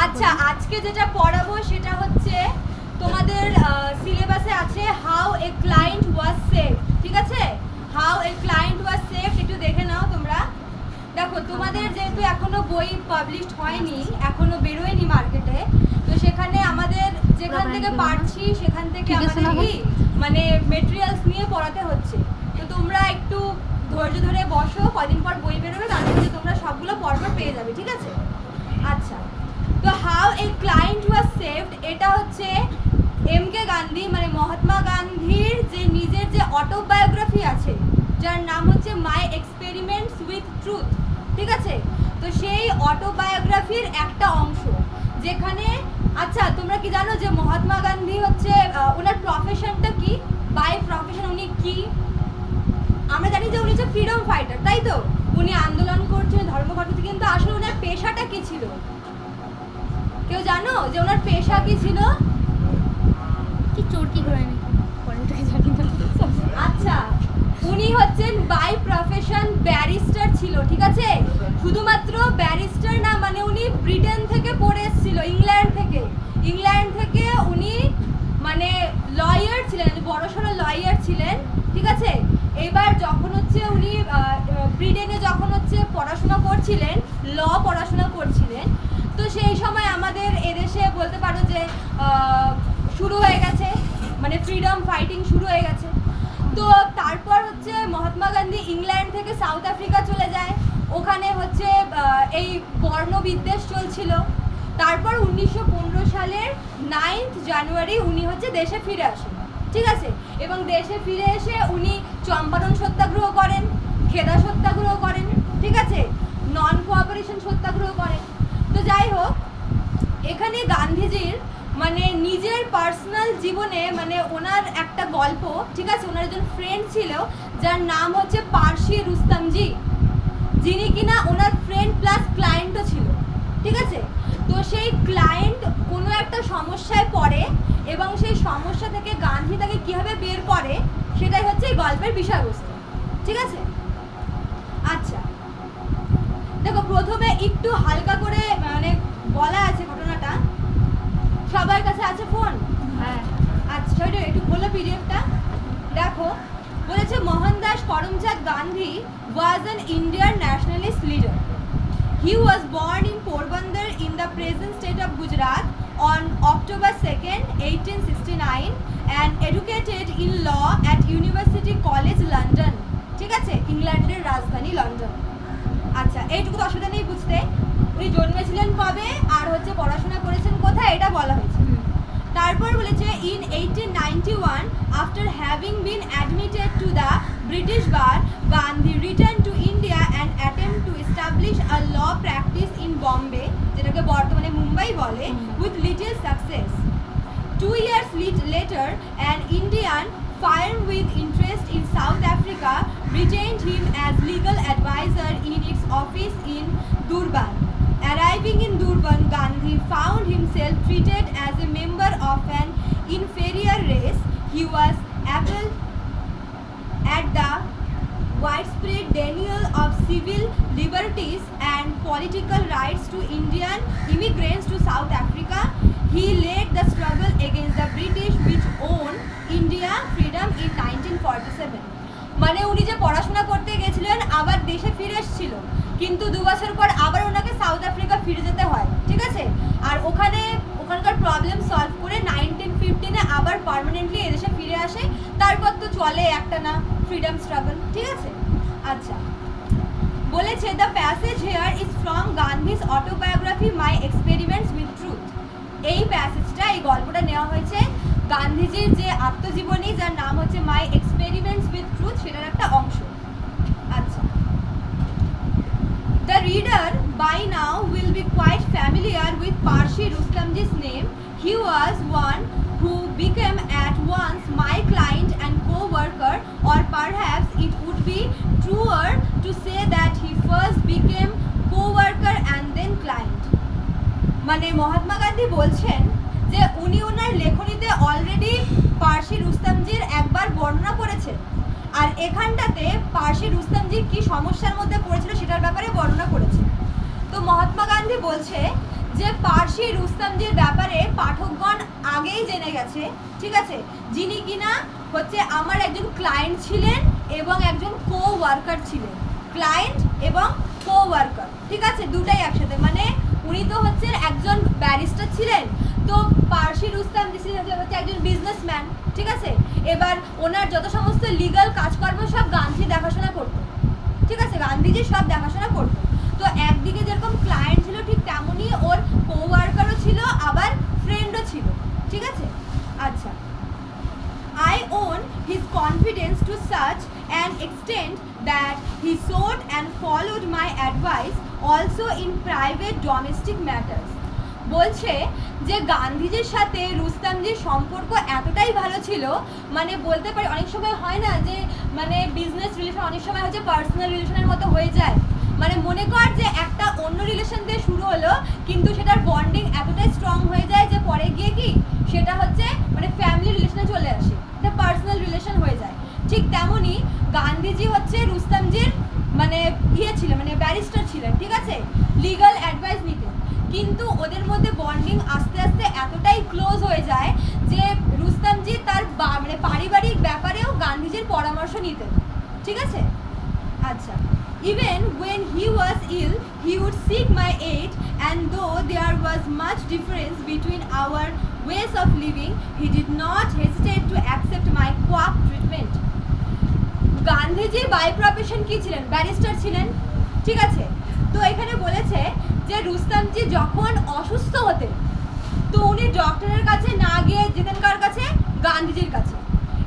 আচ্ছা, আজকে যেটা পড়াবো সেটা হচ্ছে তোমাদের সিলেবাসে আছে how a client was saved, ঠিক আছে? How a client was saved একটু দেখে নাও তোমরা। দেখো, তোমাদের যেহেতু এখনো বই পাবলিশড হয়নি, এখনো বেরোয়নি মার্কেটে, তো সেখানে আমাদের যেখান থেকে পারছি সেখান থেকে আমাদের কি মানে মেটেরিয়ালস নিয়ে পড়াতে হচ্ছে। তো তোমরা একটু ধৈর্য ধরে বসো, কদিন পর বই বেরোবে, তার মধ্যে তোমরা সবগুলো পড়া পেয়ে যাবে, ঠিক আছে? আচ্ছা, তো how a client was saved এটা হচ্ছে এম.কে. গান্ধী মানে মহাত্মা গান্ধীর যে নিজের যে অটোবায়োগ্রাফি আছে, যার নাম হচ্ছে মাই এক্সপেরিমেন্টস উইথ ট্রুথ, ঠিক আছে? তো সেই অটোবায়োগ্রাফির একটা অংশ যেখানে, আচ্ছা তোমরা কি জানো যে মহাত্মা গান্ধী হচ্ছে ওনার প্রফেশনটা কি? বাই প্রফেশন উনি কি? আমরা জানি যে উনি হচ্ছে ফ্রিডম ফাইটার, তাই তো? উনি আন্দোলন করছেন ধর্মঘট, কিন্তু আসলে ওনার পেশাটা কি ছিল? কেউ জানো যে ওনার পেশা কি ছিল? কি চোরকি করে নাকি পরেরটাকে জানি না। আচ্ছা, উনি হচ্ছেন বাই প্রফেশন ব্যারিস্টার ছিল, ঠিক আছে? শুধুমাত্র ব্যারিস্টার না, মানে উনি ব্রিটেন থেকে পড়ে এসেছিল, ইংল্যান্ড থেকে উনি মানে লয়ার ছিলেন, বড়সড় লয়ার ছিলেন, ঠিক আছে? এবার যখন হচ্ছে উনি ব্রিটেনে যখন হচ্ছে পড়াশোনা করছিলেন, পড়াশোনা করছিলেন, তো সেই সময় আমাদের এদেশে বলতে পারো যে শুরু হয়ে গেছে, মানে ফ্রিডম ফাইটিং শুরু হয়ে গেছে। তো তারপর হচ্ছে মহাত্মা গান্ধী ইংল্যান্ড থেকে সাউথ আফ্রিকা চলে যায়, ওখানে হচ্ছে এই বর্ণবিদ্বেষ চলছিল। তারপর 1915 সালের 9th জানুয়ারি উনি হচ্ছে দেশে ফিরে আসেন, ঠিক আছে? এবং দেশে ফিরে এসে উনি চম্পারণ সত্যাগ্রহ করেন, খেদা সত্যাগ্রহ করেন, ঠিক আছে? নন কোঅপারেশন সত্যাগ্রহ করেন। তো যাই হোক, এখানে গান্ধীজির মানে নিজের পার্সোনাল জীবনে মানে ওনার একটা গল্প, ঠিক আছে? ওনার একজন ফ্রেন্ড ছিল যার নাম হচ্ছে পার্সি রুস্তমজি, যিনি কিনা ওনার ফ্রেন্ড প্লাস ক্লায়েন্টও ছিল, ঠিক আছে? তো সেই ক্লায়েন্ট কোনো একটা সমস্যায় পড়ে এবং সেই সমস্যা থেকে গান্ধী তাকে কীভাবে বের করে সেটাই হচ্ছে এই গল্পের বিষয়বস্তু, ঠিক আছে? আচ্ছা, দেখো প্রথমে একটু হালকা করে মানে বলা আছে ঘটনাটা। সবার কাছে আছে ফোন? হ্যাঁ। আচ্ছা, সেটা একটু বলো পিডিএফটা। দেখো, বলেছে Mohandas Karamchand Gandhi was an Indian nationalist leader. He was born in Porbandar in the present state of Gujarat on October 2nd, 1869 and educated in law at University College London, ঠিক আছে? ইংল্যান্ডের রাজধানী লন্ডন। আচ্ছা, এইটুকু তো অসুবিধা নেই বুঝতে। উনি জন্মেছিলেন কবে আর হচ্ছে পড়াশোনা করেছেন কোথায় এটা বলা হয়েছে। তারপর বলেছে in 1891 after having been admitted to the British bar, Gandhi returned to India and attempt to establish a law practice in Bombay, যেটাকে বর্তমানে মুম্বাই বলে, with little success. 2 years later, an Indian firm with interest in South Africa retained him as legal advisor in its office in Durban. Arriving in Durban, Gandhi found himself treated as a member of an inferior race. He was appalled at the widespread denial of civil liberties and political rights to Indian immigrants to South Africa. He led the struggle against the British which won India freedom in 1947. মানে উনি যে পড়াশোনা করতে গেছিলেন আবার দেশে ফিরে এসেছিল, কিন্তু 2 বছর পর আবার ওনাকে সাউথ আফ্রিকা ফিরে যেতে হয়, ঠিক আছে? আর ওখানকার প্রবলেম সলভ করে 1915-এ আবার পার্মানেন্টলি এদেশে ফিরে আসে। তারপর তো চলে একটা না ফ্রিডম স্ট্রাগল, ঠিক আছে? আচ্ছা, বলেছে the passage hair is from Gandhi's autobiography my experiments with truth. এই প্যাসেজটা, এই গল্পটা নেওয়া হয়েছে গান্ধীজির যে আত্মজীবনী যার নাম হচ্ছে মাই এক্সপেরিমেন্টস উইথ ট্রুথ, সেটার একটা অংশ। আচ্ছা, the reader by now will be quite familiar with Parsi Rustamji's name. He was one who became at once my client and co-worker, or perhaps it would be truer to say that he first became co-worker and then client. মানে মহাত্মা গান্ধী বলছেন যে উনি ওনার লেখনীতে already Parsi রুস্তমজির একবার বর্ণনা করেছেন, আর এখানটাতে পার্সি রুস্তমজি কি সমস্যার মধ্যে পড়েছিল সেটার ব্যাপারে বর্ণনা করেছে। তো মহাত্মা গান্ধী বলছে যে পার্সি রুস্তমজির ব্যাপারে পাঠকগণ আগেই জেনে গেছে, ঠিক আছে, যিনি কিনা হচ্ছে আমার একজন ক্লায়েন্ট ছিলেন এবং একজন কো ওয়ার্কার ছিলেন। ক্লায়েন্ট এবং কো ওয়ার্কার, ঠিক আছে, দুটাই একসাথে। মানে উনি তো হচ্ছে একজন ব্যারিস্টার ছিলেন, তো পার্সি রুস্তমজি ছিলেন হচ্ছে একজন বিজনেসম্যান, ঠিক আছে। এবার ওনার যত সমস্ত লিগ্যাল কাজকর্ম সব গান্ধী দেখাশোনা করতো, ঠিক আছে, গান্ধীজি সব দেখাশোনা করতো। তো একদিকে যেরকম ক্লায়েন্ট ছিল ঠিক তেমনই ওর কো ওয়ার্কারও ছিল, আবার ফ্রেন্ডও ছিল, ঠিক আছে। আচ্ছা, I own his confidence to such an extent that he sought and followed my advice also in private domestic matters. বলছে যে গান্ধীজির সাথে রুস্তমজির সম্পর্ক এতটাই ভালো ছিল, মানে বলতে পারি অনেক সময় হয় না যে মানে বিজনেস রিলেশন অনেক সময় হচ্ছে পার্সোনাল রিলেশনের মতো হয়ে যায়। মানে মনে কর যে একটা অন্য রিলেশন দিয়ে শুরু হলো, কিন্তু সেটার বন্ডিং এতটাই স্ট্রং হয়ে যায় যে পরে গিয়ে কি সেটা হচ্ছে মানে ফ্যামিলি রিলেশনে চলে আসে, এটা পার্সোনাল রিলেশন হয়ে যায়। ঠিক তেমনই গান্ধীজি হচ্ছে রুস্তমজির মানে ছিলেন, মানে ব্যারিস্টার ছিলেন, ঠিক আছে, লিগ্যাল অ্যাডভাইস নিতেন। কিন্তু ওদের মধ্যে বন্ডিং আস্তে আস্তে এতটাই ক্লোজ হয়ে যায় যে রুস্তমজি তার মানে পারিবারিক ব্যাপারেও গান্ধীজির পরামর্শ নিতেন, ঠিক আছে। আচ্ছা, even when he was ill he would seek my aid, and though there was much difference between our ways of living he did not hesitate to accept my quack treatment. Gandhiji by profession কি ছিলেন? Barrister ছিলেন, ঠিক আছে। তো এখানে বলেছে যে রুস্তমজি যখন অসুস্থ হতেন তো উনি ডক্টরের কাছে না গিয়ে যেতেন কার কাছে? গান্ধীজির কাছে।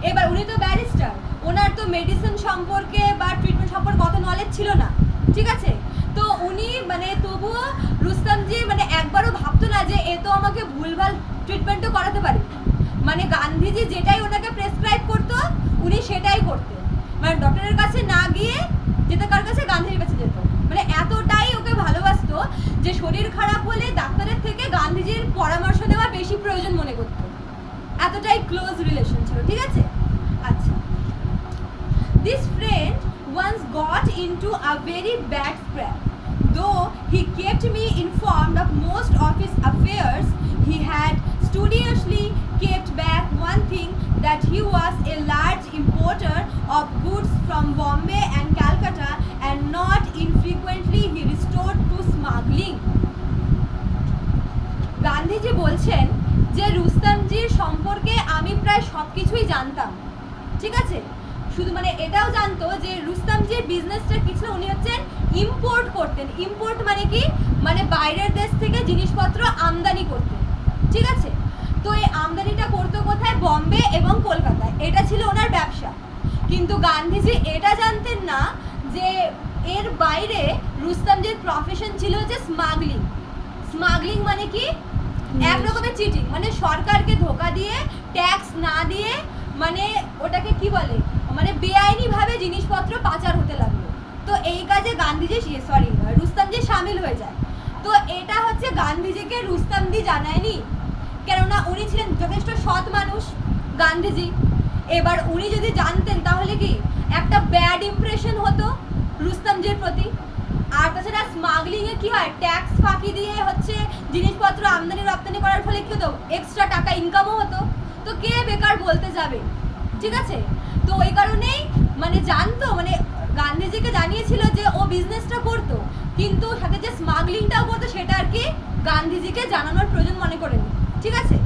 এবার উনি তো ব্যারিস্টার, ওনার তো মেডিসিন সম্পর্কে বা ট্রিটমেন্ট সম্পর্কে অত নলেজ ছিল না, ঠিক আছে। তো উনি মানে তবুও রুস্তমজি মানে একবারও ভাবতো না যে এ তো আমাকে ভুলভাল ট্রিটমেন্টও করাতে পারে। মানে গান্ধীজি যেটাই ওনাকে প্রেসক্রাইব করতো উনি সেটাই করতেন, মানে ডক্টরের কাছে না গিয়ে যেতে কার কাছে? গান্ধীর কাছে যেত। মানে এতটাই ওকে ভালোবাসতো যে শরীর খারাপ হলে ডাক্তারের থেকে গান্ধীজির পরামর্শ নেওয়া বেশি প্রয়োজন মনে করতো, এতটাই ক্লোজ রিলেশন ছিল, ঠিক আছে। আচ্ছা, this friend once got into a very bad scrape. Though he kept me informed of most of his affairs, he had studiously kept back one thing, that he was a large importer of goods from Bombay and Calcutta, and not infrequently he resorted to smuggling. Gandhiji বলছেন যে রুস্তমজির সম্পর্কে আমি প্রায় সব কিছুই জানতাম, ঠিক আছে। শুধু মানে এটাও জানতো যে রুস্তমজির বিজনেসটা কি ছিল, উনি হচ্ছেন ইম্পোর্ট করতেন। ইম্পোর্ট মানে কি? মানে বাইরের দেশ থেকে জিনিসপত্র আমদানি করতেন, ঠিক আছে। তো এই আমদানিটা করতো কোথায়? বম্বে এবং কলকাতায়, এটা ছিল ওনার ব্যবসা। কিন্তু গান্ধীজি এটা জানতেন না যে এর বাইরে রুস্তমজির প্রফেশন ছিল হচ্ছে স্মাগলিং। স্মাগলিং মানে কি? এক রকমের চিটিং, মানে সরকারকে ধোকা দিয়ে ট্যাক্স না দিয়ে মানে ওটাকে কি বলে, মানে বেআইনি ভাবে জিনিসপত্র পাচার হতে লাগলো। তো এই কাজে গান্ধীজি রুস্তমজি সামিল হয়ে যায়। তো এটা হচ্ছে গান্ধীজিকে রুস্তমজি জানায়নি, কেননা উনি ছিলেন যথেষ্ট সৎ মানুষ গান্ধীজি। এবার উনি যদি জানতেন তাহলে কি একটা ব্যাড ইমপ্রেশন হতো রুস্তমজির প্রতি। আর তাছাড়া স্মাগলিংয়ে কি হয়? ট্যাক্স ফাঁকি দিয়ে হচ্ছে জিনিসপত্র আমদানি রপ্তানি করার ফলে কি হতো? এক্সট্রা টাকা ইনকামও হতো। তো কে বেকার বলতে যাবে, ঠিক আছে। তো ওই কারণেই মানে জানতো, মানে গান্ধীজিকে জানিয়েছিল যে ও বিজনেসটা করতো, কিন্তু সাথে যে স্মাগলিংটাও করতো সেটা আর কি গান্ধীজিকে জানানোর প্রয়োজন মনে করেনি, ঠিক আছে।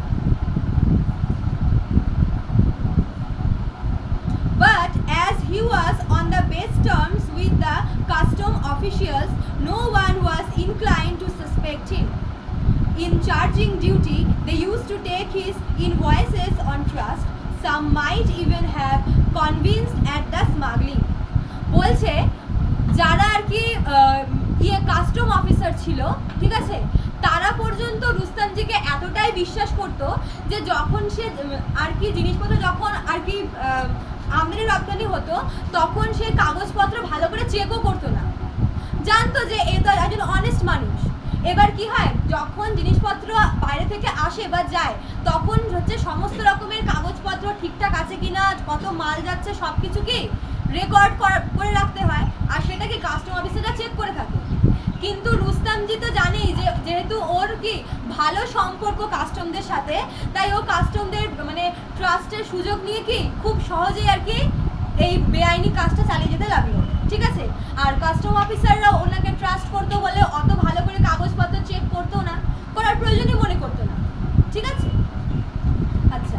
But as he was on the best terms with the custom officials, no one was inclined to suspect him. In charging duty, they used to take his invoices on trust. Some might even have convinced at the smuggling. বলছে যারা আর কি custom officer ছিল, ঠিক আছে, তারা পর্যন্ত রুস্তমজিকে এতটাই বিশ্বাস করতো যে যখন সে আর কি জিনিসপত্র যখন আর কি আমদানি রপ্তানি হতো তখন সে কাগজপত্র ভালো করে চেকও করতো না, জানতো যে এ তো একজন অনেস্ট মানুষ। এবার কি হয়, যখন জিনিসপত্র বাইরে থেকে আসে বা যায় তখন হচ্ছে সমস্ত রকমের কাগজপত্র ঠিকঠাক আছে কিনা, কত মাল যাচ্ছে সব কিছু কি রেকর্ড করে রাখতে হয়, আর সেটা কি কাস্টম অফিসাররা চেক করে থাকে। কিন্তু রুস্তমজি তো জানেই যে যেহেতু ওর কি ভালো সম্পর্ক কাস্টমদের সাথে, তাই ও কাস্টমদের মানে ট্রাস্টের সুযোগ নিয়ে কি খুব সহজেই আর কি এই বেআইনি কাজটা চালিয়ে যেতে লাগলো, ঠিক আছে। আর কাস্টম অফিসাররা ওনাকে ট্রাস্ট করতো বলে অত ভালো করে কাগজপত্র চেক করতো না, করার প্রয়োজনই মনে করতো না, ঠিক আছে। আচ্ছা,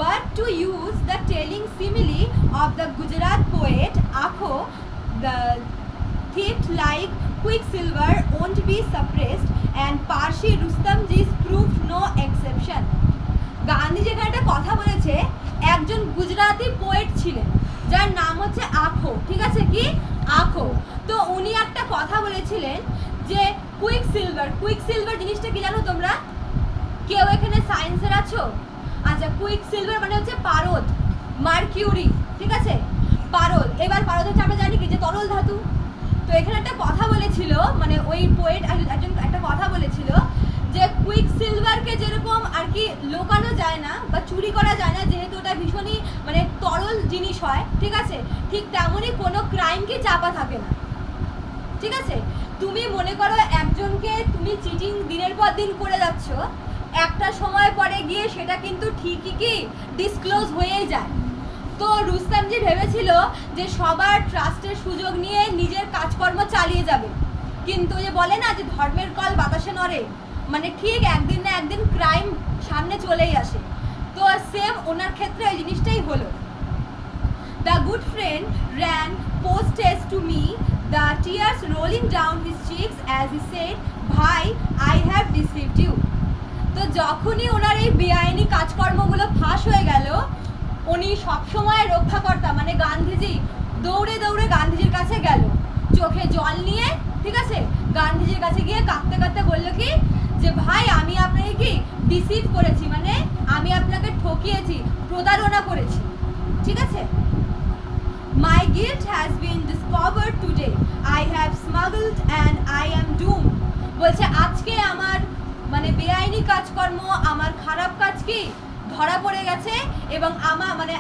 but to use the telling simile of the Gujarat poet Akho, the thief like quicksilver won't be suppressed and Parshi Rustamji's proved no exception. Gandhi যেখানে একটা কথা বলেছে, একজন গুজরাটি পোয়েট ছিলেন যার নাম হচ্ছে আখো, ঠিক আছে, কি আখো। তো উনি একটা কথা বলেছিলেন যে কুইক সিলভার জিনিসটা কি জানো তোমরা? কেউ এখানে সায়েন্সের আছো? আচ্ছা, কুইক সিলভার মানে হচ্ছে পারদ, মার্কিউরি, ঠিক আছে, পারদ। এবার পারদ হচ্ছে আমরা জানি কি যে তরল ধাতু। তো এখানে একটা কথা বলেছিল, মানে ওই পোয়েট একজন একটা কথা বলেছিল যে কুইক সিলভারকে যেরকম আর কি লোকানো যায় না বা চুরি করা যায় না, যেহেতু ওটা ভীষণই মানে তরল জিনিস হয়, ঠিক আছে, ঠিক তেমনই কোনো ক্রাইম কি চাপা থাকে না, ঠিক আছে। তুমি মনে করো একজনকে তুমি চিটিং দিনের পর দিন করে যাচ্ছ, একটা সময় পরে গিয়ে সেটা কিন্তু ঠিকই কি ডিসক্লোজ হয়েই যায়। তো রুস্তমজি ভেবেছিল যে সবার ট্রাস্টের সুযোগ নিয়ে নিজের কাজকর্ম চালিয়ে যাবে, কিন্তু যে বলে না যে ধর্মের কল বাতাসে নড়ে, মানে ঠিক একদিন না একদিন ক্রাইম সামনে চলেই আসে। তো সেম ওনার ক্ষেত্রে এই জিনিসটাই হলো। The good friend ran post-haste to me, the tears rolling down his cheeks as he said, "Bhai, I have deceived you." তো যখনই ওনার এই বেআইনি কাজকর্মগুলো ফাঁস হয়ে গেল, উনি সবসময় রক্ষাকর্তা মানে গান্ধীজি দৌড়ে দৌড়ে গান্ধীজির কাছে গেল, চোখে জল নিয়ে, ঠিক আছে, গান্ধীজির কাছে গিয়ে কাঁদতে কাঁদতে বললো কি যে ভাই আমি আপনাকে কি ডিসিভ করেছি, মানে আমি আপনাকে ঠকিয়েছি, প্রতারণা করেছি, ঠিক আছে। My guilt has been discovered today. I have smuggled and I am doomed. বলছে আজকে আমার মানে বেআইনি কাজকর্ম, আমার খারাপ কাজ কি ধরা পড়ে গেছে এবং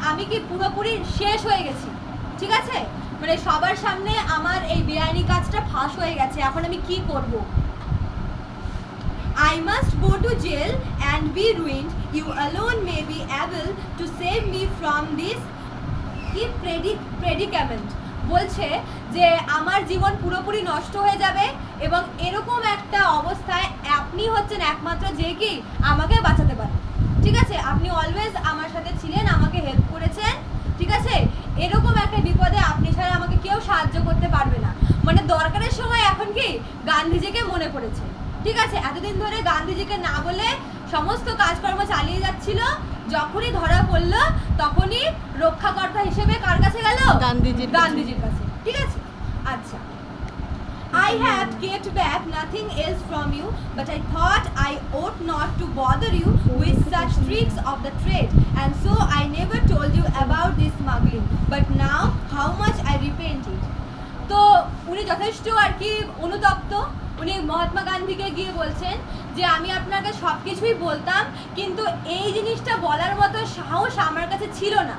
আমি কি পুরোপুরি শেষ হয়ে গেছি, ঠিক আছে, মানে সবার সামনে আমার এই বেআইনি কাজটা ফাঁস হয়ে গেছে, এখন আমি কি করব? I must go to jail and be ruined. You alone may be able to save me from this predicament. বলছে যে আমার জীবন পুরোপুরি নষ্ট হয়ে যাবে এবং এরকম একটা অবস্থায় আপনি হচ্ছেন একমাত্র যে কি আমাকে বাঁচাতে পারে, ঠিক আছে। আপনি অলওয়েজ আমার সাথে ছিলেন, আমাকে হেল্প করেছেন, ঠিক আছে। এরকম একটা বিপদে আপনি ছাড়া আমাকে কেউ সাহায্য করতে পারবে না। মানে দরকারের সময় এখন কি গান্ধীজিকে মনে পড়েছে, ঠিক আছে। এতদিন ধরে গান্ধীজিকে না বলে সমস্ত কাজকর্ম চালিয়ে যাচ্ছিল, যখনই ধরা পড়লো তখনই রক্ষাকর্তা হিসেবে কার কাছে গেল? গান্ধীজির কাছে, ঠিক আছে। আচ্ছা, I have kept back nothing else from you, but I thought I ought not to bother you with such tricks of the trade, and so I never told you about this smuggling. But now, how much I repent it. তো উনি যথেষ্ট আর কি অনুতপ্ত। উনি মহাত্মা গান্ধীকে গিয়ে বলছেন যে আমি আপনাকে সব কিছুই বলতাম, কিন্তু এই জিনিসটা বলার মতো সাহস আমার কাছে ছিল না।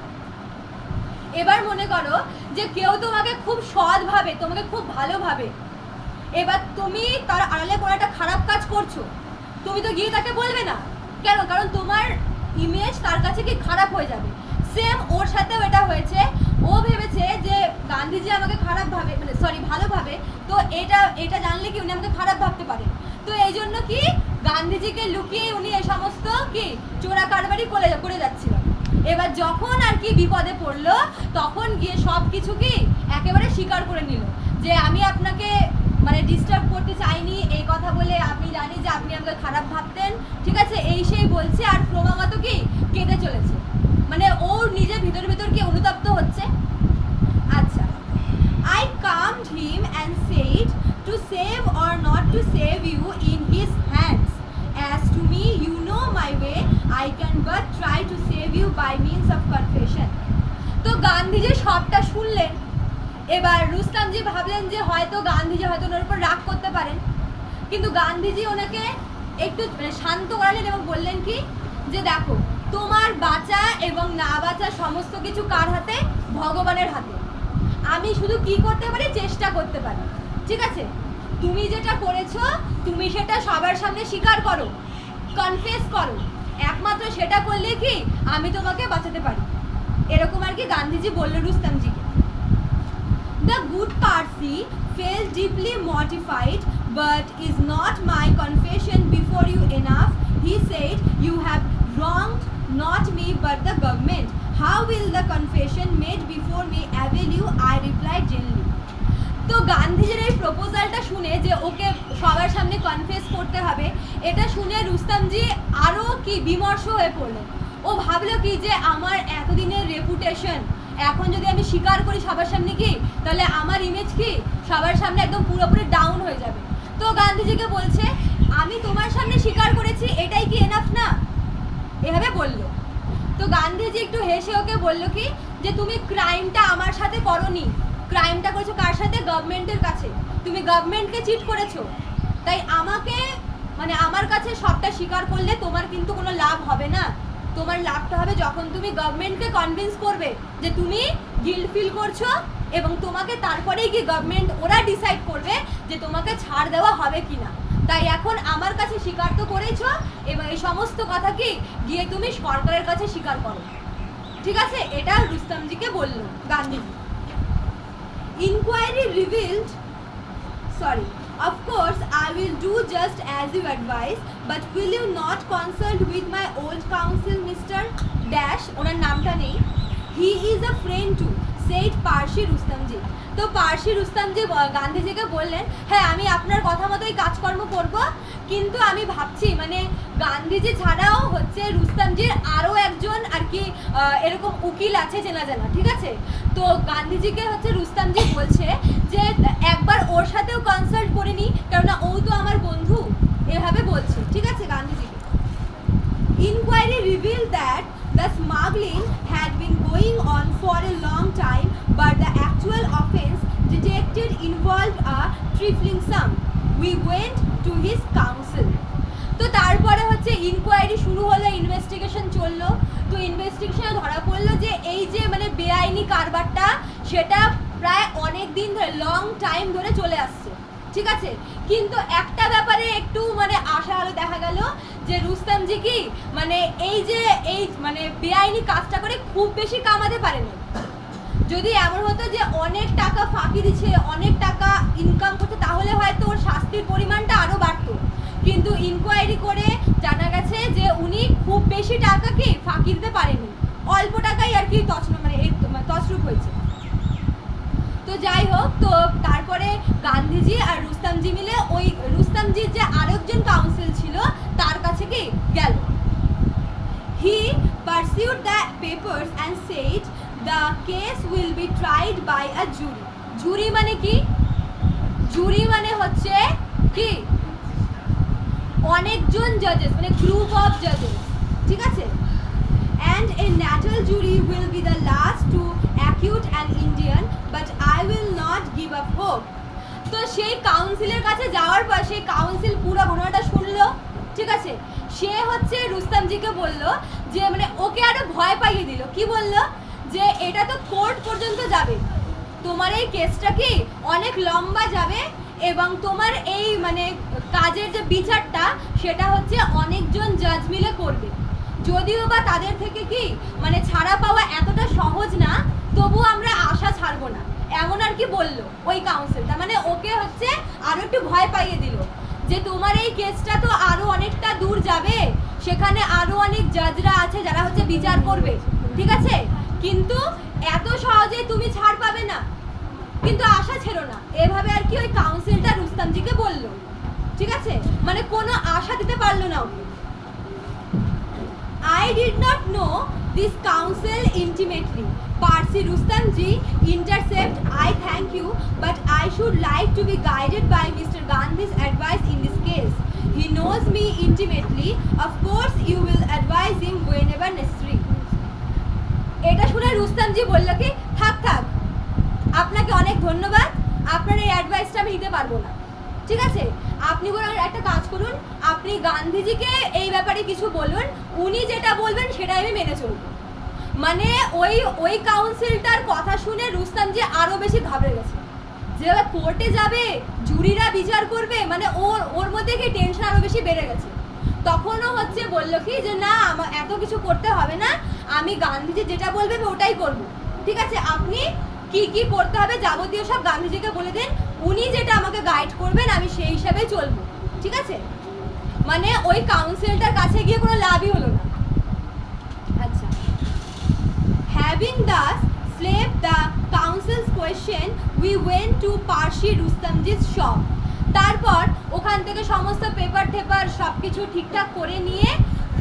এবার মনে করো যে কেউ তোমাকে খুব সৎভাবে, তোমাকে খুব ভালোভাবে, এবার তুমি তার আড়ালে কোনো একটা খারাপ কাজ করছো, তুমি তো গিয়ে তাকে বলবে না, কেন? কারণ তোমার ইমেজ তার কাছে কি খারাপ হয়ে যাবে। সেম ওর সাথেও এটা হয়েছে। ও ভেবেছে যে গান্ধীজি আমাকে খারাপ ভাবে, মানে সরি ভালোভাবে, তো এটা জানলে কি উনি আমাকে খারাপ ভাবতে পারেন। তো এই জন্য কি গান্ধীজিকে লুকিয়ে উনি এই সমস্ত কি চোরা কারবারি করে যাচ্ছিল। এবার যখন আর কি বিপদে পড়লো, তখন গিয়ে সব কিছু কি একেবারে স্বীকার করে নিল যে আমি আপনাকে মানে ডিস্টার্ব করতে চাইনি, এই কথা বলে আমি জানি যে আপনি আমাকে খারাপ ভাবতেন, ঠিক আছে, এই সেই বলছে। আর ক্রমাগত কি কেটে চলেছে, মানে ওর নিজের ভিতর কি অনুতপ্ত হচ্ছে। আচ্ছা, I calmed him and said to save or not to save you in his hands. As to me, you know my way. I can but try to save you by means of confession. তো গান্ধীজি সবটা শুনলেন। এবার রুস্তমজি ভাবলেন যে হয়তো গান্ধীজি হয়তো ওনার উপর রাগ করতে পারেন, কিন্তু গান্ধীজি ওনাকে একটু শান্ত করালেন এবং বললেন কি যে দেখো তোমার বাঁচা এবং না বাঁচা সমস্ত কিছু কার হাতে? ভগবানের হাতে। আমি শুধু কি করতে পারি? চেষ্টা করতে পারি, ঠিক আছে। তুমি যেটা করেছো তুমি সেটা সবার সামনে স্বীকার করো, কনফেস করো, একমাত্র সেটা করলে কি আমি তোমাকে বাঁচাতে পারি। এরকম আর কি গান্ধীজি বললো রুস্তমজিকে। The good Parsi felt deeply mortified, but is not my confession before you enough? He said, you have wronged not me but the government. How will the confession made before me avail you? I replied gently. তো গান্ধীজির এই প্রপোজালটা শুনে যে ওকে সবার সামনে confess করতে হবে, এটা শুনে রুস্তমজি আরও কি বিমর্ষ হয়ে পড়লেন। ও ভাবলো কি যে আমার এতদিনের রেপুটেশন এখন যদি আমি স্বীকার করি সবার সামনে কি, তাহলে আমার ইমেজ কি সবার সামনে একদম পুরোপুরি ডাউন হয়ে যাবে। তো গান্ধীজিকে বলছে আমি তোমার সামনে স্বীকার করেছি, এটাই কি এনাফ না, এভাবে বললো। তো গান্ধীজি একটু হেসে ওকে বললো কি যে তুমি ক্রাইমটা আমার সাথে করোনি, ক্রাইমটা করেছো কার সাথে, গভর্নমেন্টের কাছে। তুমি গভর্নমেন্টকে চিট করেছো, তাই আমাকে মানে আমার কাছে সবটা স্বীকার করলে তোমার কিন্তু কোনো লাভ হবে না। তোমার লাভটা হবে যখন তুমি গভর্নমেন্টকে কনভিন্স করবে যে তুমি গিল্ট ফিল করছো, এবং তোমাকে তারপরেই কি গভর্নমেন্ট ওরা ডিসাইড করবে যে তোমাকে ছাড় দেওয়া হবে কিনা। তাই এখন আমার কাছে স্বীকার তো করেছো, এবং এই সমস্ত কথা কি গিয়ে তুমি সরকারের কাছে স্বীকার করো। ঠিক আছে, এটা রুস্তমজিকে বললো Gandhiji. Inquiry revealed, of course I will do just as you advise, but will you not consult with my old counsel Mr. Dash, ওনার নামটা নেই, he is a friend too, said Parsi Rustomji. তো পার্সি রুস্তমজি গান্ধীজিকে বললেন হ্যাঁ আমি আপনার কথা মতোই কাজকর্ম করব, কিন্তু আমি ভাবছি মানে গান্ধীজি ছাড়াও হচ্ছে রুস্তমজির আরও একজন আর কি এরকম উকিল আছে চেনা জানা। ঠিক আছে, তো গান্ধীজিকে হচ্ছে রুস্তমজি বলছে যে একবার ওর সাথেও কনসাল্ট করে নি, কেননা ও তো আমার বন্ধু, এভাবে বলছে। ঠিক আছে গান্ধীজিকে। Inquiry revealed that the smuggling had been going on for a long time, but the actual offense detected involved a trifling sum. We went to his counsel. তো তারপরে হচ্ছে ইনকোয়ারি শুরু হলো, ইনভেস্টিগেশন চললো। তো ইনভেস্টিগেশনে ধরা পড়লো যে এই যে মানে বেআইনি কারবারটা সেটা প্রায় অনেক দিন ধরে লং টাইম ধরে চলে আসছে। ঠিক আছে, কিন্তু একটা ব্যাপারে একটু মানে আশা আলো দেখা গেল যে রুস্তমজি কি মানে এই মানে বেআইনি কাজটা করে খুব বেশি কামাতে পারেনি। যদি এমন হতো যে অনেক টাকা ফাঁকি দিচ্ছে, অনেক টাকা ইনকাম করছে, তাহলে হয়তো ওর শাস্তির পরিমাণটা আরও বাড়তো। কিন্তু ইনকোয়ারি করে জানা গেছে যে উনি খুব বেশি টাকা কি ফাঁকি দিতে পারেনি, অল্প টাকাই আর কি তছরূপ হয়েছে। তো যাই হোক, তো তারপরে গান্ধীজি আর রুস্তমজি মিলে ওই রুস্তমজির যে আরেকজন কাউন্সিল ছিল তার কাছে কি গেল। He pursued the papers and said the case will be tried by a jury. জুরি মানে কি? জুরি মানে হচ্ছে কি অনেকজন জাজেস, মানে গ্রুপ অফ জাজেস। ঠিক আছে, and a natural jury will be the last to acquit an Indian, but I will not give up hope. তো সেই কাউন্সিলের কাছে যাওয়ার পর সেই কাউন্সিল পুরো ঘটনাটা শুনলো। ঠিক আছে, সে হচ্ছে রুস্তমজিকে বলল যে মানে ওকে আরো ভয় পাইয়ে দিল। কি বললো যে এটা তো কোর্ট পর্যন্ত যাবে, তোমার এই কেসটা কি অনেক লম্বা যাবে, এবং তোমার এই মানে কাজের যে বিচারটা সেটা হচ্ছে অনেকজন জাজ মিলে করবে। যদিও বা তাদের থেকে কি মানে ছাড়া পাওয়া এতটা সহজ না, তবু আমরা আশা ছাড়বো না, এমন আর কি বললো ওই কাউন্সিলটা। মানে ওকে হচ্ছে আরো একটু ভয় পাইয়ে দিল যে তোমার এই কেসটা তো আরো অনেকটা দূর যাবে, সেখানে আরো অনেক জাজরা আছে যারা হচ্ছে বিচার করবে। ঠিক আছে, কিন্তু এত সহজে তুমি ছাড় পাবে না, কিন্তু আশা ছেড়ো না, এভাবে আর কি ওই কাউন্সিলটা রুস্তমজিকে বললো। ঠিক আছে, মানে কোনো আশা দিতে পারলো না ওকে। I did not know this counsel intimately. Parsi Rustamji intercept, I thank you, but I should like to be guided by Mr. Gandhi's advice in this case. He knows me intimately. Of course, you will advise him whenever necessary. এটা শুনে রুস্তমজি বলল কি থাক আপনাকে অনেক ধন্যবাদ, আপনার এই অ্যাডভাইসটা আমি নিতে পারবো না। ঠিক আছে, আপনি বরং একটা কাজ করুন, আপনি গান্ধীজিকে এই ব্যাপারে কিছু বলুন, উনি যেটা বলবেন সেটাই আমি মেনে চলব। মানে ওই কাউন্সিলটার কথা শুনে রুস্তমজি আরো বেশি ঘাবড়ে গেছে। যে কোর্টে যাবে, জুরিরা বিচার করবে, মানে ওর মধ্যে কি টেনশন আরো বেশি বেড়ে গেছে। তখনও হচ্ছে বললো কি যে না আমার এত কিছু করতে হবে না, আমি গান্ধীজি যেটা বলবে আমি ওটাই করব। ঠিক আছে, আপনি কি কি করতে হবে যাবতীয় সব গান্ধীজিকে বলে দেন, উনি যেটা আমাকে গাইড করবেন আমি সেই হিসাবে চলবো। ঠিক আছে, মানে ওই কাউন্সিলটার কাছে গিয়ে কোনো লাভই হলো না। আচ্ছা, having thus slept the councils question we went to Parsi রুস্তমজির শপ। তারপর ওখান থেকে সমস্ত পেপার টেপার সব কিছু ঠিকঠাক করে নিয়ে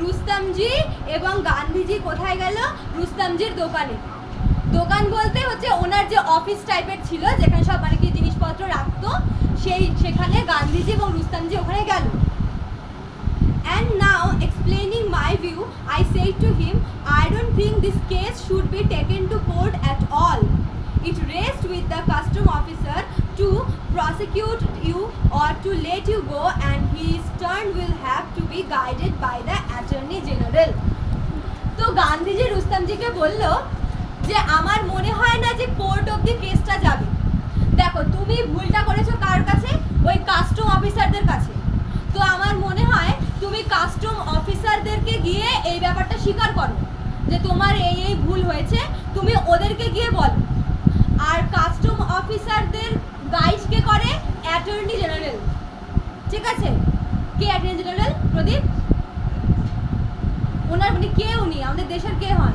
রুস্তমজি এবং গান্ধীজি কোথায় গেল? রুস্তমজির দোকানে। দোকান বলতে হচ্ছে ওনার যে অফিস টাইপের ছিল যেখানে সব মানে কি জিনিসপত্র রাখতো, সেখানে গান্ধীজি এবং রুস্তমজি ওখানে গেল। And now explaining my view, I said to him, I don't think this case should be taken to court at all. It rests with the custom officer to prosecute you or to let you go, and his turn will have to be guided by the Attorney General. তো গান্ধীজি রুস্তমজিকে বলল যে আমার মনে হয় না যে court অবধি কেসটা যাবে। দেখো তুমি ভুলটা করেছো কার কাছে? ওই কাস্টম অফিসারদের কাছে। তো আমার মনে হয় তুমি কাস্টম অফিসারদেরকে গিয়ে এই ব্যাপারটা স্বীকার করো যে তোমার এই এই ভুল হয়েছে, তুমি ওদেরকে গিয়ে বলো। আর কাস্টম অফিসারদের গাইড কে করে? Attorney general. ঠিক আছে, কে অ্যাটর্নি জেনারেল? প্রদীপ, ওনার মানে কে? উনি আমাদের দেশের কে হন?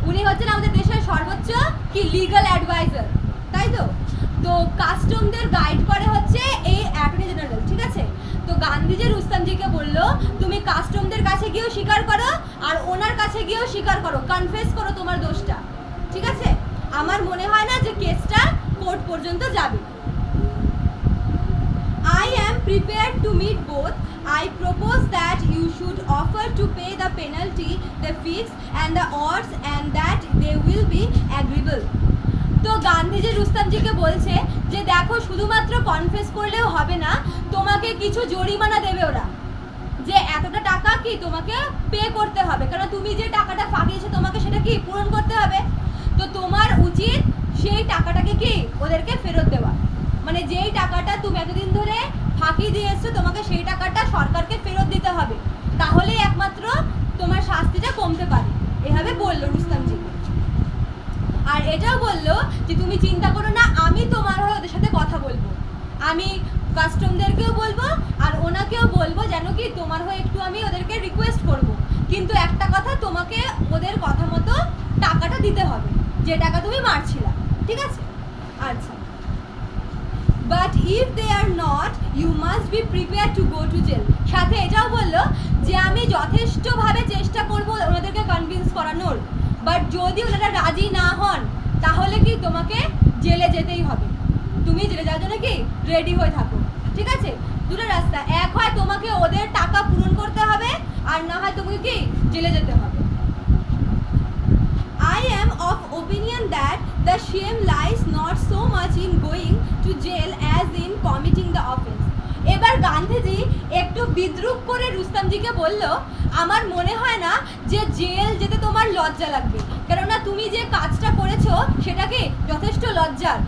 উনি হচ্ছেন আমাদের দেশের সর্বোচ্চ কি লিগ্যাল অ্যাডভাইজার, তাই তো? তো কাস্টমদের গাইড করে হচ্ছে এই অ্যাটর্নি জেনারেল। ঠিক আছে, তো গান্ধীজি রুস্তমজিকে বললো তুমি কাস্টমদের কাছে গিয়েও স্বীকার করো আর ওনার কাছে গিয়েও স্বীকার করো, কনফেস করো তোমার দোষটা। ঠিক আছে, আমার মনে হয় না যে কেসটা কোর্ট পর্যন্ত যাবে। I am prepared to meet both. I propose that you should offer to pay the penalty, the fees and the odds, and that they will be agreeable. তো গান্ধীজি রুস্তমজিকে বলছে যে দেখো শুধুমাত্র কনফেস করলেও হবে না, তোমাকে কিছু জরিমানা দেবে ওরা, যে এতটা টাকা কি তোমাকে পে করতে হবে, কারণ তুমি যে টাকাটা ফাঁকিয়েছো তোমাকে সেটা কি পূরণ করতে হবে। তো তোমার উচিত সেই টাকাটাকে কি ওদেরকে ফেরত দেওয়া, মানে যেই টাকাটা তুমি এতদিন ধরে ফাঁকি দিয়েছো তোমাকে সেই টাকাটা সরকারকে ফেরত দিতে হবে, তাহলেই একমাত্র তোমার শাস্তিটা কমতে পারে। এভাবে বললো রুস্তমজি। আর এটাও বললো যে তুমি চিন্তা করো না, আমি তোমার হয়ে ওদের সাথে কথা বলবো, আমি কাস্টমদেরকেও বলবো আর ওনাকেও বলবো যেন কি তোমার হয়ে একটু আমি ওদেরকে রিকোয়েস্ট করব, কিন্তু একটা কথা তোমাকে ওদের কথা মতো টাকাটা দিতে হবে যে টাকা তুমি মারছিলা। ঠিক আছে, আচ্ছা। But if they are not you must be prepare to go to jail. সাথে এটাও বললো যে আমি যথেষ্টভাবে চেষ্টা করবো ওনাদেরকে কনভিন্স করানোর, বাট যদি ওনারা রাজি না হন তাহলে কি তোমাকে জেলে যেতেই হবে, তুমি জেলে যাওয়ার জন্য কি রেডি হয়ে থাকো। ঠিক আছে, দুটো রাস্তা, এক হয় তোমাকে ওদের টাকা পূরণ করতে হবে আর না হয় তোমাকে কি জেলে যেতে হবে। I am of opinion that the shame lies not so much in going to jail as in committing the offense. এবার গান্ধীজি একটু বিদ্রুপ করে রুস্তমজিকে বলল আমার মনে হয় না যে জেল যেতে তোমার লজ্জা লাগবে, কেননা তুমি যে কাজটা করেছো সেটা কি যথেষ্ট লজ্জার।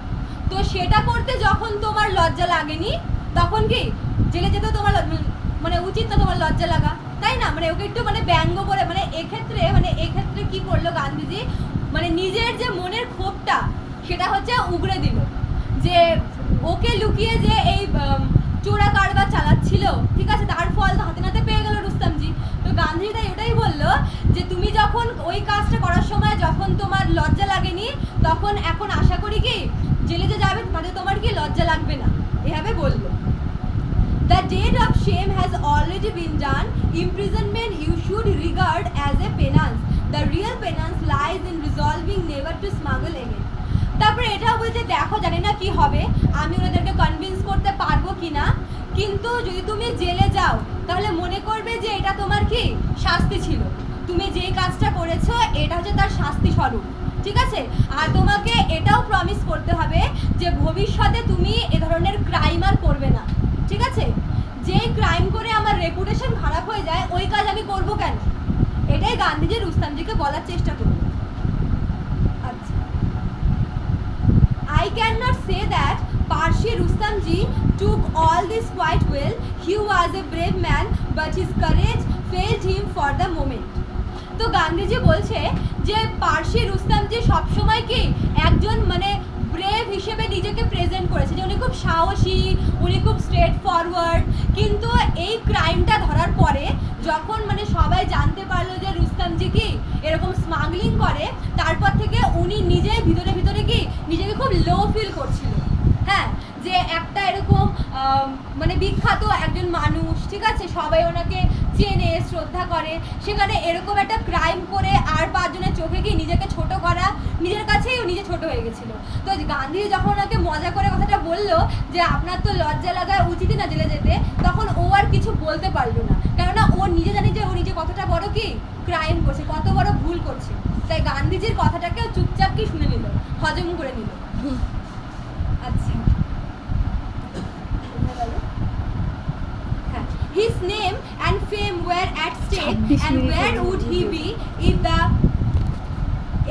তো সেটা করতে যখন তোমার লজ্জা লাগেনি তখন কি জেলে যেতে তোমার মানে উচিত না তোমার লজ্জা লাগা, তাই না? মানে ওকে একটু মানে ব্যঙ্গ করে মানে এক্ষেত্রে কি করলো গান্ধীজি, মানে নিজের যে মনের ক্ষোভটা সেটা হচ্ছে উগড়ে দিল, যে ওকে লুকিয়ে যে এই চোরা কারবার চালাচ্ছিল, ঠিক আছে, তার ফল হাতে নাতে পেয়ে গেল রুস্তমজি। তো গান্ধীজি তাই ওটাই বললো যে তুমি যখন ওই কাজটা করার সময় যখন তোমার লজ্জা লাগেনি তখন এখন আশা করি কি জেলে যে যাবে তাতে তোমার কি লজ্জা লাগবে না, এভাবে বললো। The deed of shame has already been done. Imprisonment you should regard as a penance. The real penance lies in resolving never to smuggle again. তারপরে এটাও বলছে দেখো জানি না কি হবে, আমি ওনাদেরকে কনভিন্স করতে পারবো কিনা, কিন্তু যদি তুমি জেলে যাও তাহলে মনে করবে যে এটা তোমার কি শাস্তি ছিল, তুমি যে কাজটা করেছো এটা হচ্ছে তার শাস্তি স্বরূপ। ঠিক আছে, আর তোমাকে এটাও প্রমিস করতে হবে যে ভবিষ্যতে তুমি এ ধরনের ক্রাইম আর করবে না। ঠিক আছে, যেই ক্রাইম করে আমার রেপুটেশন খারাপ হয়ে যায় ওই কাজ আমি করবো কেন, এটাই গান্ধীজি রুস্তমজিকে বলার চেষ্টা করল। আচ্ছা, I cannot say that Parshi Rustamji took all this quite well. He was a brave man, but his courage failed him for the moment. তো গান্ধীজি বলছে যে পার্সি রুস্তামজি সবসময় কি একজন মানে ব্রেভ হিসেবে নিজেকে প্রেজেন্ট করেছে, যে উনি খুব সাহসী, উনি খুব স্ট্রেট ফরওয়ার্ড। কিন্তু এই ক্রাইমটা ধরার পরে যখন মানে সবাই জানতে পারলো যে রুস্তামজি কি এরকম স্মাগলিং করে, তারপর থেকে উনি নিজে ভিতরে ভিতরে কি নিজেকে খুব লো ফিল করছিল। হ্যাঁ, যে একটা এরকম মানে বিখ্যাত একজন মানুষ, ঠিক আছে, সবাই ওনাকে চেনে শ্রদ্ধা করে, সেখানে এরকম একটা ক্রাইম করে আর 5 জনের চোখে কি নিজেকে ছোট করা, নিজের কাছেই ও নিজে ছোট হয়ে গেছিল। তো গান্ধী যখন ওনাকে মজা করে কথাটা বললো যে আপনার তো লজ্জা লাগা উচিতই না জেলে যেতে, তখন ও আর কিছু বলতে পারলো না, কেননা ও নিজে জানে যে ও নিজে কতটা বড় কি ক্রাইম করছে, কত বড় ভুল করছে। তাই গান্ধীজির কথাটাকেও চুপচাপ কি শুনে নিল, হজম করে নিল। আচ্ছা, his name and fame were at stake, and where would he be if the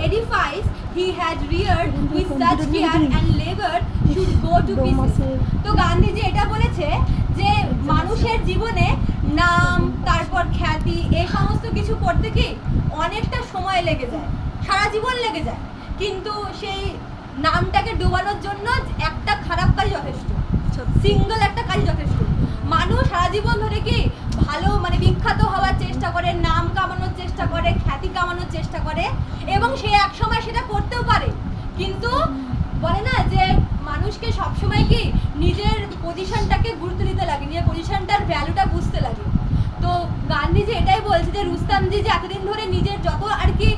edifice he had reared with such care and labor should go to pieces? তো গান্ধীজি এটা বলেছে যে মানুষের জীবনে নাম, তারপর খ্যাতি, এই সমস্ত কিছু করতে কি অনেকটা সময় লেগে যায়, সারা জীবন লেগে যায়, কিন্তু সেই নামটাকে ডোবানোর জন্য একটা খারাপ কাজ যথেষ্ট, সিঙ্গেল একটা কাজ যথেষ্ট। মানুষ সারা জীবন ধরে কি ভালো মানে বিখ্যাত হওয়ার চেষ্টা করে, নাম কামানোর চেষ্টা করে, খ্যাতি কামানোর চেষ্টা করে, এবং সে এক সময় সেটা করতেও পারে, কিন্তু বলে না যে মানুষকে সবসময় কি নিজের পজিশনটাকে গুরুত্ব দিতে লাগে, নিজের পজিশনটার ভ্যালুটা বুঝতে লাগে। তো গান্ধীজি এটাই বলছে যে রুস্তামজি যে এতদিন ধরে নিজের যত আর কি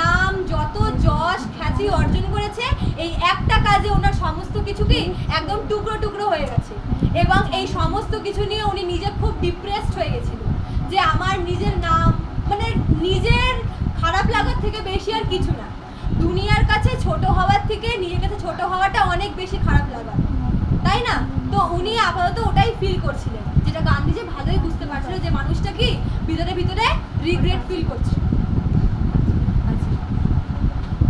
নাম, যত যশ খ্যাতি অর্জন করেছে, এই একটা কাজে ওনার সমস্ত কিছু কি একদম টুকরো টুকরো হয়ে গেছে, এবং এই সমস্ত কিছু নিয়ে উনি নিজে খুব ডিপ্রেসড হয়ে গেছিল, যে আমার নিজের নাম মানে নিজের খারাপ লাগার থেকে বেশি আর কিছু না, দুনিয়ার কাছে ছোট হওয়ার থেকে নিজের কাছে ছোট হওয়াটা অনেক বেশি খারাপ লাগা, তাই না? তো উনি আপাতত ওটাই ফিল করছিলেন, যেটা গান্ধীজি ভালোই বুঝতে পারছিল যে মানুষটা কি ভিতরে ভিতরে রিগ্রেট ফিল করছে।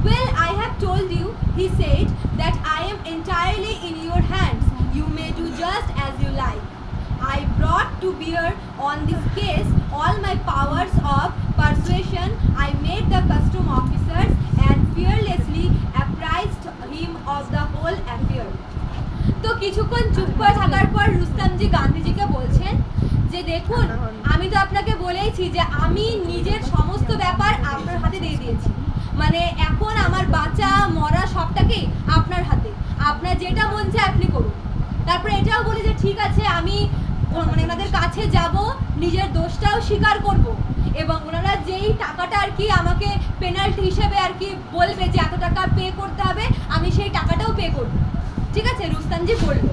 Well, I have told you, he said, that I am entirely in your hands. You may do just as you like. I brought to bear on this case all my powers of persuasion. I made the custom officers and fearlessly apprised him of the whole affair. তো কিছুক্ষণ চুপ করে থাকার পর রুস্তামজি গান্ধীজিকে বলছেন যে দেখুন, আমি তো আপনাকে বলেইছি যে আমি নিজের সমস্ত ব্যাপার আপনার হাতে দিয়ে দিয়েছি, মানে এখন আমার বাঁচা মরা সবটাকে আপনার হাতে, আপনার যেটা মন চায় আপনি করুন। তারপরে এটাও বলি যে ঠিক আছে, আমি মানে ওনাদের কাছে যাব, নিজের দোষটাও স্বীকার করব, এবং ওনারা যেই টাকাটা আর কি আমাকে পেনাল্টি হিসেবে আর কি বলবে যে এত টাকা পে করতে হবে, আমি সেই টাকাটাও পে করব। ঠিক আছে, রুস্তামজি বলল।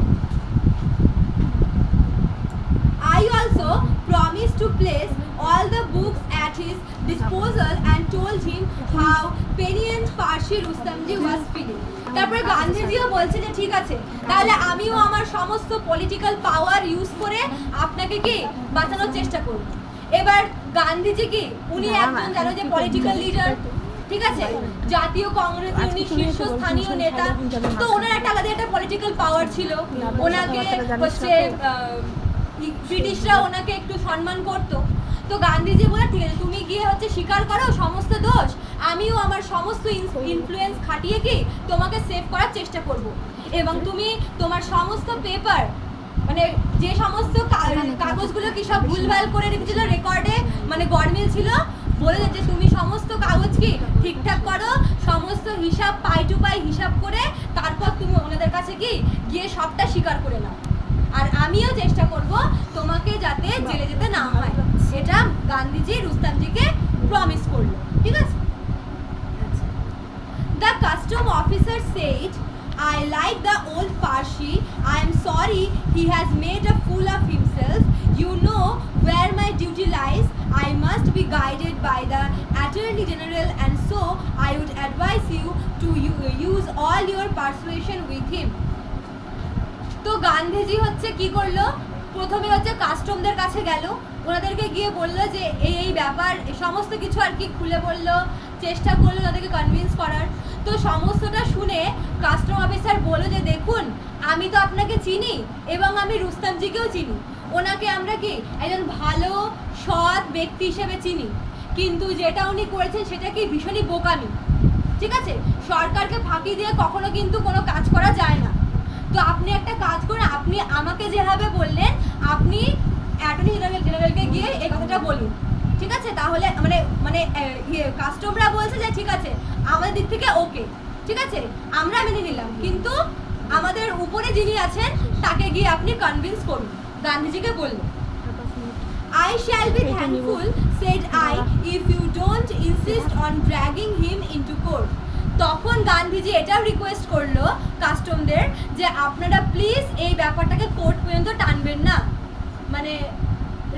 I also promised to place all the books at his disposal and told him how penitent Parshi Rustamji was feeling. তারপরে গান্ধীজিও বলছে যে ঠিক আছে, তাহলে আমিও আমার সমস্ত পলিটিক্যাল পাওয়ার ইউজ করে আপনাকে কি বাঁচানোর চেষ্টা করব। এবার গান্ধীজি কি উনি একজন জানো যে পলিটিক্যাল লিডার, ঠিক আছে, জাতীয় কংগ্রেসের উনি শীর্ষস্থানীয় নেতা, তো ওনার একটা আলাদা একটা পলিটিক্যাল পাওয়ার ছিল, ওনাকে হচ্ছে ব্রিটিশরা ওনাকে একটু সম্মান করতো। তো গান্ধীজি বলে ঠিক আছে, তুমি গিয়ে হচ্ছে স্বীকার করো সমস্ত দোষ, আমিও আমার সমস্ত ইনফ্লুয়েন্স খাটিয়ে কি তোমাকে সেভ করার চেষ্টা করব, এবং তুমি তোমার সমস্ত পেপার মানে যে সমস্ত কাগজগুলো কি সব ভুলভাল করে রেখেছিল রেকর্ডে, মানে গরমিল ছিল, বলে যে তুমি সমস্ত কাগজ কি ঠিকঠাক করো, সমস্ত হিসাব পাই টু পাই হিসাব করে তারপর তুমি ওনাদের কাছে কি গিয়ে সবটা স্বীকার করে নাও, আর আমিও চেষ্টা করব তোমাকে যাতে জেলে যেতে না হয়। এটা গান্ধীজি রুস্তামজিকে প্রমিস করলো, ঠিক আছে। The custom officer said, I like the old Parshi. I am sorry he has made a fool of himself. You know where my duty lies. I must be guided by the Attorney General, and so I would advise you to use all your persuasion with him. তো গান্ধীজি হচ্ছে কি করলো, প্রথমে হচ্ছে কাস্টমদের কাছে গেল, ওনাদেরকে গিয়ে বললো যে এই ব্যাপার সমস্ত কিছু আর কি খুলে বললো, চেষ্টা করলো তাদেরকে কনভিন্স করার। তো সমস্তটা শুনে কাস্টম অফিসার বললো যে আমি তো আপনাকে চিনি এবং আমি রুস্তমজিকেও চিনি। ওনাকে আমরা কি একজন ভালো সৎ ব্যক্তি হিসেবে চিনি, কিন্তু যেটা উনি করেছেন সেটা কি ভীষণই বোকামি। ঠিক আছে, সরকারকে ফাঁকি দিয়ে কখনো কিন্তু কোনো কাজ করা যায় না। তো আপনি একটা কাজ করুন, আপনি আমাকে যেভাবে বললেন আপনি অ্যাটর্নি জেনারেলকে গিয়ে এই কথাটা বলুন। ঠিক আছে, তাহলে মানে মানে কাস্টমরা বলছে যে ঠিক আছে আমাদের দিক থেকে ওকে, ঠিক আছে আমরা মেনে নিলাম, কিন্তু আমাদের উপরে যিনি আছেন তাকে গিয়ে আপনি কনভিন্স করুন। গান্ধীজিকে বললেন, I shall be thankful, said I, if you don't insist on dragging him into court. তখন গান্ধীজি এটাও রিকোয়েস্ট করলো কাস্টমদের যে আপনারা প্লিজ এই ব্যাপারটাকে কোর্ট পর্যন্ত টানবেন না, মানে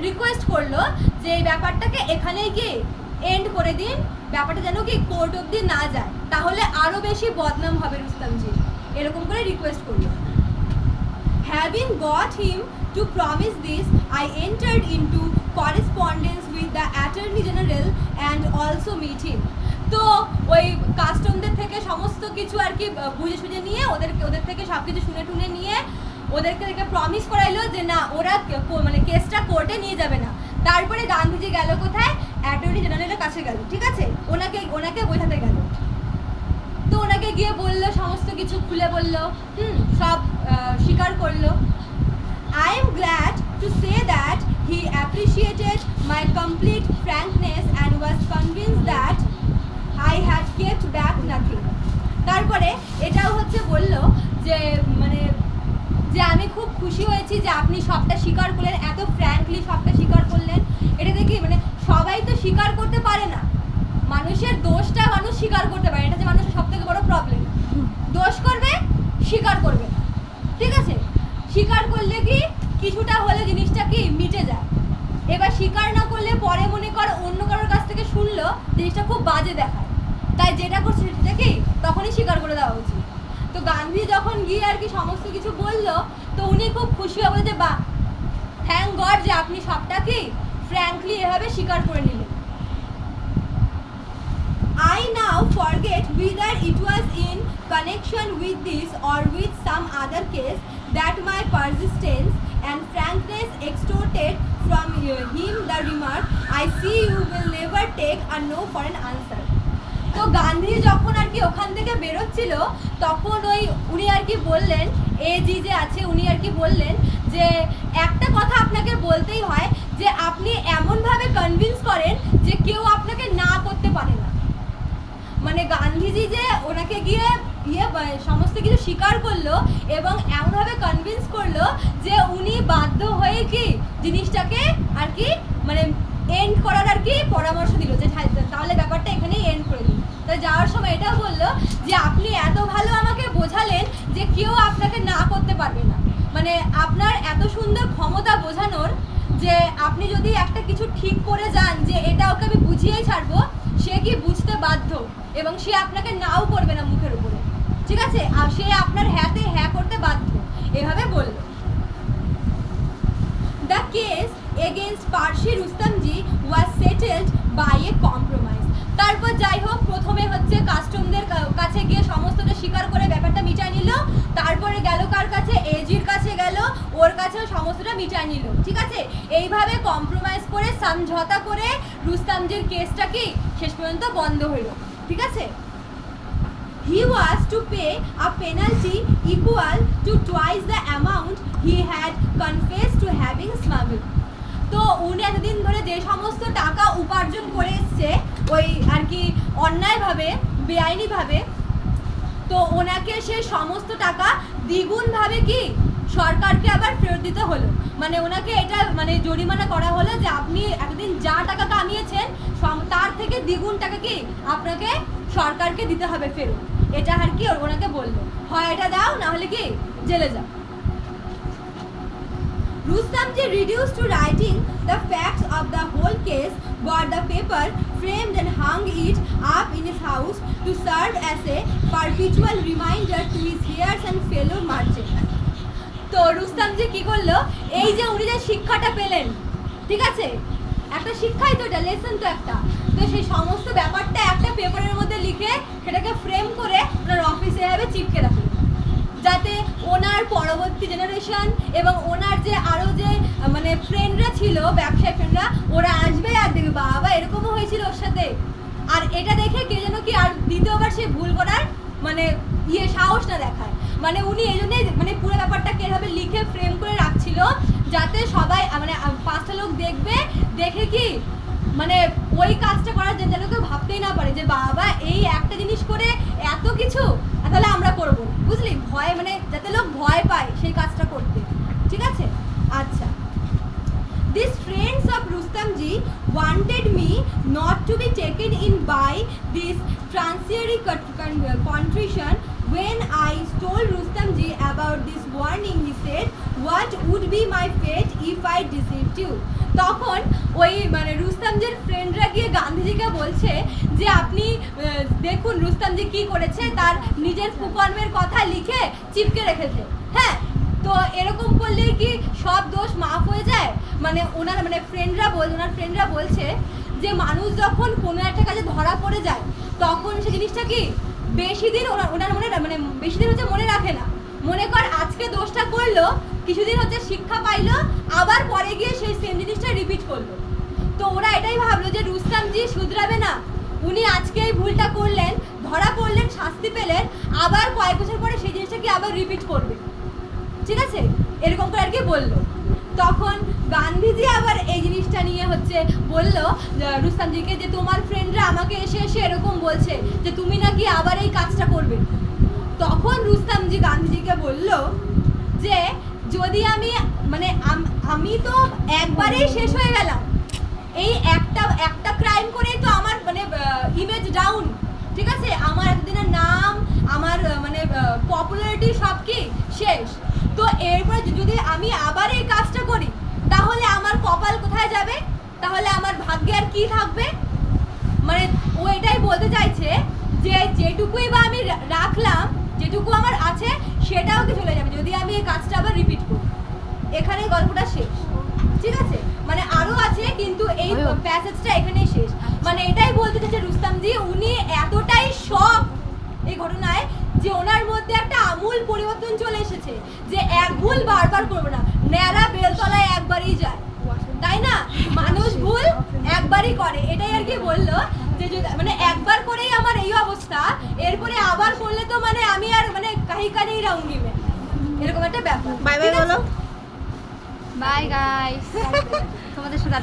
রিকোয়েস্ট করলো যে এই ব্যাপারটাকে এখানেই কি এন্ড করে দিন, ব্যাপারটা যেন কি কোর্ট অবধি না যায়, তাহলে আরো বেশি বদনাম হবে রুস্তমজি, এরকম করে রিকোয়েস্ট করলো। Having got him to promise this, I entered into correspondence with the Attorney General and also meet him. তো ওই কাস্টমদের থেকে সমস্ত কিছু আর কি বুঝে সুঝে নিয়ে ওদের থেকে সব কিছু শুনে টুনে নিয়ে ওদেরকে প্রমিস করাইলো যে না ওরা মানে কেসটা কোর্টে নিয়ে যাবে না। তারপরে গান্ধীজি গেল কোথায়? অ্যাটর্নি জেনারেলের কাছে গেল, ঠিক আছে, ওনাকে বোঝাতে গেল। তো ওনাকে গিয়ে বললো, সমস্ত কিছু খুলে বললো, সব স্বীকার করলো। I am glad to say that he appreciated my complete frankness and was convinced that I had kept back nothing. তারপরে এটাও হচ্ছে বললো যে মানে যে আমি খুব খুশি হয়েছি যে আপনি সবটা স্বীকার করলেন, এত ফ্র্যাঙ্কলি সবটা স্বীকার করলেন। এটা দেখি মানে সবাই তো স্বীকার করতে পারে না, মানুষের দোষটা মানুষ স্বীকার করতে পারে, এটা যে মানুষের সব থেকে বড় প্রবলেম। দোষ করবে, স্বীকার করবে না, ঠিক আছে, স্বীকার করলে কি কিছুটা হলে জিনিসটা কি মিটে যায়। এবার স্বীকার না করলে পরে মনে কর অন্য কারোর কাছ থেকে শুনলো জিনিসটা খুব বাজে দেখায়, তাই যেটা করছে সেটা কি তখনই স্বীকার করে দেওয়া উচিত। তো গান্ধী যখন গিয়ে আর কি সমস্ত কিছু বললো, তো উনি খুব খুশি হবে যে বাহ, থ্যাংক গড যে আপনি সবটা কি ফ্র্যাঙ্কলি এভাবে স্বীকার করে নিলেন। I now forget whether it was in connection with this or with some other case that my persistence and frankness extorted from him the remark, I see you will never take a no for an answer. তো গান্ধী যখন আর কি ওখান থেকে বেরোচ্ছিল তখন উনি আর কি বললেন, AG যে আছে উনি আর কি বললেন যে একটা কথা আপনাকে বলতেই হয় যে আপনি এমনভাবে কনভিন্স করেন যে কেউ আপনাকে না করতে পারে না। মানে গান্ধীজি যে ওনাকে গিয়ে সমস্ত কিছু স্বীকার করলো এবং এমনভাবে কনভিন্স করলো যে উনি বাধ্য হয়ে কি জিনিসটাকে আর কি মানে এন্ড করার আর কি পরামর্শ দিল যে তাহলে ব্যাপারটা এখানেই এন্ড করে দিন। তাই যাওয়ার সময় এটাও বললো যে আপনি এত ভালো আমাকে বোঝালেন যে কেউ আপনাকে না করতে পারবে না, মানে আপনার এত সুন্দর ক্ষমতা বোঝানোর যে আপনি যদি একটা কিছু ঠিক করে যান যে এটা ওকে আমি বুঝিয়েই ছাড়বো, সে কি বুঝতে বাধ্য এবং সে আপনাকে নাও করবে না মুখের উপরে, ঠিক আছে, আর সে আপনার হ্যাঁতে হ্যাঁ করতে বাধ্য, এভাবে বলল। The case against Parshi Rustamji was settled by a compromise. তারপর যাই হোক প্রথমে হচ্ছে কাস্টমদের কাছে গিয়ে সমস্তটা স্বীকার করে ব্যাপারটা মিটাই নিল, তারপরে গেল কার কাছে? এজির কাছে গেল, ওর কাছেও সমস্তটা মিটাই নিল, ঠিক আছে। এইভাবে কম্প্রোমাইজ করে সমঝোতা করে রুস্তমজির কেসটা কি শেষ পর্যন্ত বন্ধ হইল, ঠিক আছে। He was to pay a penalty equal to twice the amount he had confessed to having smuggled. তো উনি এতদিন ধরে যে সমস্ত টাকা উপার্জন করে এসছে ওই আর কি অন্যায়ভাবে বেআইনিভাবে, তো ওনাকে সে সমস্ত টাকা দ্বিগুণভাবে কি সরকারকে আবার ফেরত দিতে হলো। মানে ওনাকে এটা মানে জরিমানা করা হলো যে আপনি এতদিন যা টাকা কামিয়েছেন তার থেকে দ্বিগুণ টাকা কি আপনাকে সরকারকে দিতে হবে ফেরত, এটা আর কি ওনাকে বললো, হয় এটা দাও না হলে কি জেলে যাও। Rustamji reduced to writing the facts of the whole case, bought the paper, framed and hung it up in his house to serve as a perpetual reminder to his heirs and fellow merchants. তো রুস্তমজি কি করলো, এই যে উনি যে শিক্ষাটা পেলেন, ঠিক আছে, একটা শিক্ষাই তো এটা, লেসন তো একটা, তো সেই সমস্ত ব্যাপারটা একটা পেপারের মধ্যে লিখে সেটাকে ফ্রেম করে ওনার অফিসে এভাবে চিপকে রাখলেন, যাতে ওনার পরবর্তী জেনারেশন এবং ওনার যে আরো যে মানে ফ্রেন্ডরা ছিল, ব্যবসায়ী ফ্রেন্ডরা, ওরা আসবে আর দেখবে বাবা এরকমও হয়েছিল ওর সাথে। আর এটা দেখে কে যেন কি আর দ্বিতীয়বার সে ভুল করার মানে সাহস না দেখায়। মানে উনি এই জন্যই মানে পুরো ব্যাপারটাকে এভাবে লিখে ফ্রেম করে রাখছিল, যাতে সবাই মানে 5টা লোক দেখবে, দেখে কি মানে ওই কাজটা করার যেন কেউ ভাবতেই না পারে যে বাবা এই একটা জিনিস করে এত কিছু, তাহলে আমরা করবো, বুঝলি? ভয় মানে যাতে লোক ভয় পায় সেই কাজটা করতে, ঠিক আছে? আচ্ছা, these friends of Rustamji wanted me not to be taken in by this transitory contrition. When I told Rustamji about this warning, he said, "What would be my fate if I deceived you?" তখন ওই মানে রুস্তমজির ফ্রেন্ডরা গিয়ে গান্ধীজিকে বলছে যে আপনি দেখুন রুস্তমজি কি করেছে, তার নিজের কুকর্মের কথা লিখে চিপকে রেখেছে। হ্যাঁ, তো এরকম করলে কি সব দোষ মাফ হয়ে যায়? মানে ওনার মানে ফ্রেন্ডরা বলছে যে মানুষ যখন কোনো একটা কাজে ধরা পড়ে যায় তখন সে জিনিসটা কি বেশি দিন ওনার মনে মানে বেশি দিন হচ্ছে মনে রাখে না। মনে কর আজকে দোষটা করলো, কিছুদিন হচ্ছে শিক্ষা পাইলো, আবার পরে গিয়ে সেই সেম জিনিসটা রিপিট করলো। তো ওরা এটাই ভাবলো যে রুস্তমজি শুধরাবে না, উনি আজকে এই ভুলটা করলেন, ধরা পড়লেন, শাস্তি পেলেন, আবার কয়েক বছর পরে সেই জিনিসটা কি আবার রিপিট করবে, ঠিক আছে? এরকম করে আর কি বললো। তখন গান্ধীজি আবার এই জিনিসটা নিয়ে হচ্ছে বললো রুস্তমজিকে যে তোমার ফ্রেন্ডরা আমাকে এসে এরকম বলছে যে তুমি নাকি আবার এই কাজটা করবে। তখন রুস্তমজি গান্ধীজিকে বলল যে যদি মানে আমি তো একবারেই শেষ হয়ে গেলাম, এই একটা ক্রাইম করে তো আমার মানে ইমেজ ডাউন, ঠিক আছে? আমার এতদিনের নাম, আমার মানে পপুলারিটি সব কি শেষ। তো এরপরে যদি আমি আবার এই কাজটা করি তাহলে আমার কপাল কোথায় যাবে, তাহলে আমার ভাগ্যে আর কি থাকবে? মানে ও এটাই বলতে চাইছে যে যেটুকুই বা আমি রাখলাম, যেটুকু আমার আছে সেটাও কি চলে যাবে যদি আমি এই কাজটা আবার রিপিট করি। এখানে গল্পটা শেষ, ঠিক আছে? মানে আরো আছে কিন্তু এই প্যাসেজটা এখানেই শেষ। মানে এটাই বলতে চাইছে রুস্তমজি উনি এতটাই শক এই ঘটনায় যে ওনার মধ্যে একটা আমূল পরিবর্তন চলে এসেছে যে এক ভুল বারবার করবে না, ন্যাড়া বেলতলায় একবারই যায়, তাই না? মানুষ ভুল একবারই করে, এটাই আর কি বললো যে মানে একবার করেই আমার এই অবস্থা, এরপরে আবার করলে তো মানে আমি আর মানে কাহি রাউন্ডি মে, এরকম একটা ব্যাপার। বাই বাই বলো। বাই গাইস, তোমাদের সাথে